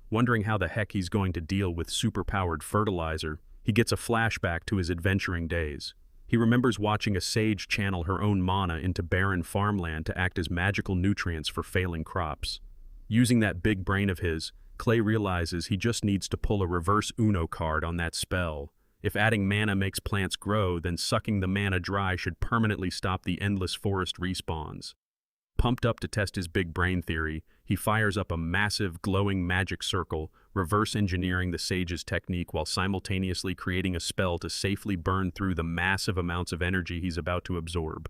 Wondering how the heck he's going to deal with super-powered fertilizer, he gets a flashback to his adventuring days. He remembers watching a sage channel her own mana into barren farmland to act as magical nutrients for failing crops. Using that big brain of his, Clay realizes he just needs to pull a reverse Uno card on that spell. If adding mana makes plants grow, then sucking the mana dry should permanently stop the endless forest respawns. Pumped up to test his big brain theory, he fires up a massive, glowing magic circle, reverse engineering the sage's technique while simultaneously creating a spell to safely burn through the massive amounts of energy he's about to absorb.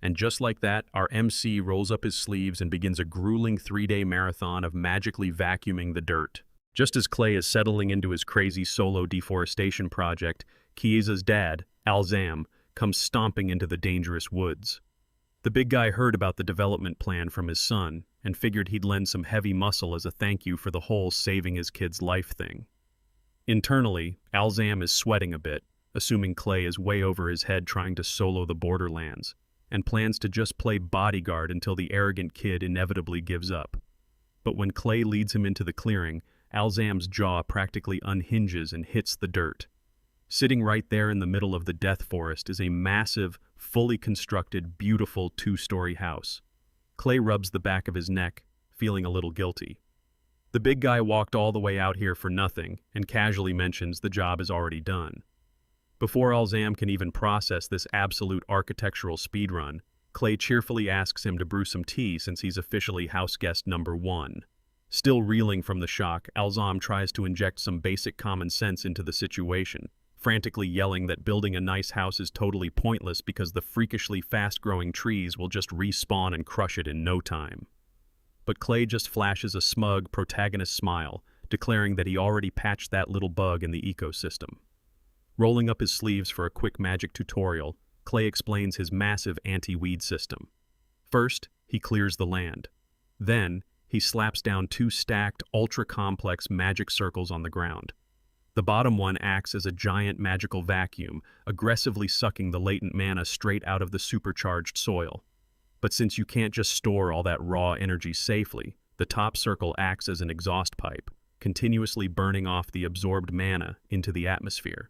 And just like that, our MC rolls up his sleeves and begins a grueling 3-day marathon of magically vacuuming the dirt. Just as Clay is settling into his crazy solo deforestation project, Chiesa's dad, Alzam, comes stomping into the dangerous woods. The big guy heard about the development plan from his son and figured he'd lend some heavy muscle as a thank you for the whole saving his kid's life thing. Internally, Alzam is sweating a bit, assuming Clay is way over his head trying to solo the borderlands, and plans to just play bodyguard until the arrogant kid inevitably gives up. But when Clay leads him into the clearing, Alzam's jaw practically unhinges and hits the dirt. Sitting right there in the middle of the death forest is a massive, fully constructed, beautiful 2-story house. Clay rubs the back of his neck, feeling a little guilty. The big guy walked all the way out here for nothing and casually mentions the job is already done. Before Alzam can even process this absolute architectural speedrun, Clay cheerfully asks him to brew some tea since he's officially house guest number 1. Still reeling from the shock, Alzam tries to inject some basic common sense into the situation, frantically yelling that building a nice house is totally pointless because the freakishly fast-growing trees will just respawn and crush it in no time. But Clay just flashes a smug, protagonist smile, declaring that he already patched that little bug in the ecosystem. Rolling up his sleeves for a quick magic tutorial, Clay explains his massive anti-weed system. First, he clears the land. Then, he slaps down 2 stacked, ultra-complex magic circles on the ground. The bottom one acts as a giant magical vacuum, aggressively sucking the latent mana straight out of the supercharged soil. But since you can't just store all that raw energy safely, the top circle acts as an exhaust pipe, continuously burning off the absorbed mana into the atmosphere.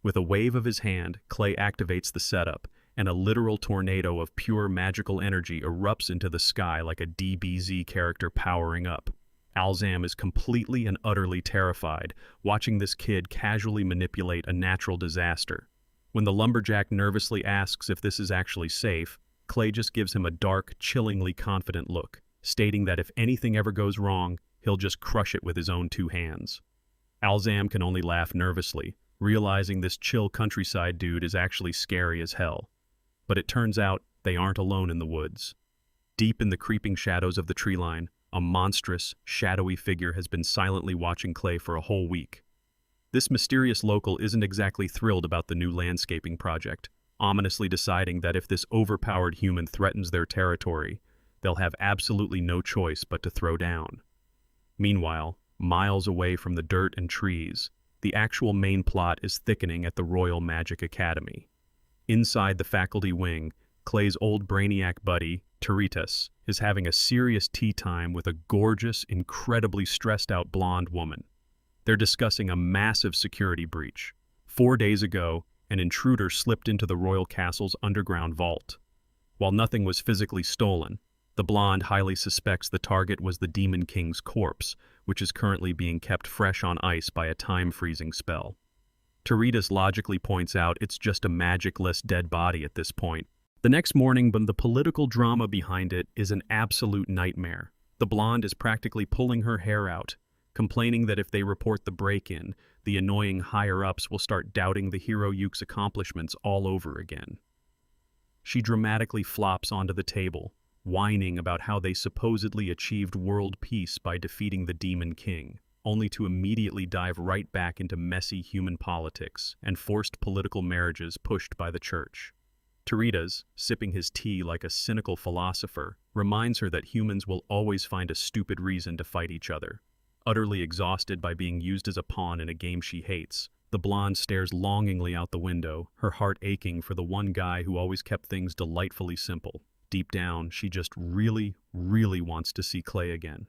With a wave of his hand, Clay activates the setup, and a literal tornado of pure magical energy erupts into the sky like a DBZ character powering up. Alzam is completely and utterly terrified, watching this kid casually manipulate a natural disaster. When the lumberjack nervously asks if this is actually safe, Clay just gives him a dark, chillingly confident look, stating that if anything ever goes wrong, he'll just crush it with his own two hands. Alzam can only laugh nervously, realizing this chill countryside dude is actually scary as hell. But it turns out they aren't alone in the woods. Deep in the creeping shadows of the tree line, a monstrous, shadowy figure has been silently watching Clay for a whole week. This mysterious local isn't exactly thrilled about the new landscaping project, ominously deciding that if this overpowered human threatens their territory, they'll have absolutely no choice but to throw down. Meanwhile, miles away from the dirt and trees, the actual main plot is thickening at the Royal Magic Academy. Inside the faculty wing, Clay's old brainiac buddy, Teritas, is having a serious tea time with a gorgeous, incredibly stressed-out blonde woman. They're discussing a massive security breach. 4 days ago, an intruder slipped into the royal castle's underground vault. While nothing was physically stolen, the blonde highly suspects the target was the Demon King's corpse, which is currently being kept fresh on ice by a time-freezing spell. Teritas logically points out it's just a magicless dead body at this point. The next morning, but the political drama behind it is an absolute nightmare. The blonde is practically pulling her hair out, complaining that if they report the break-in, the annoying higher-ups will start doubting the hero Yuke's accomplishments all over again. She dramatically flops onto the table, whining about how they supposedly achieved world peace by defeating the Demon King, only to immediately dive right back into messy human politics and forced political marriages pushed by the church. Teritas, sipping his tea like a cynical philosopher, reminds her that humans will always find a stupid reason to fight each other. Utterly exhausted by being used as a pawn in a game she hates, the blonde stares longingly out the window, her heart aching for the one guy who always kept things delightfully simple. Deep down, she just really, really wants to see Clay again.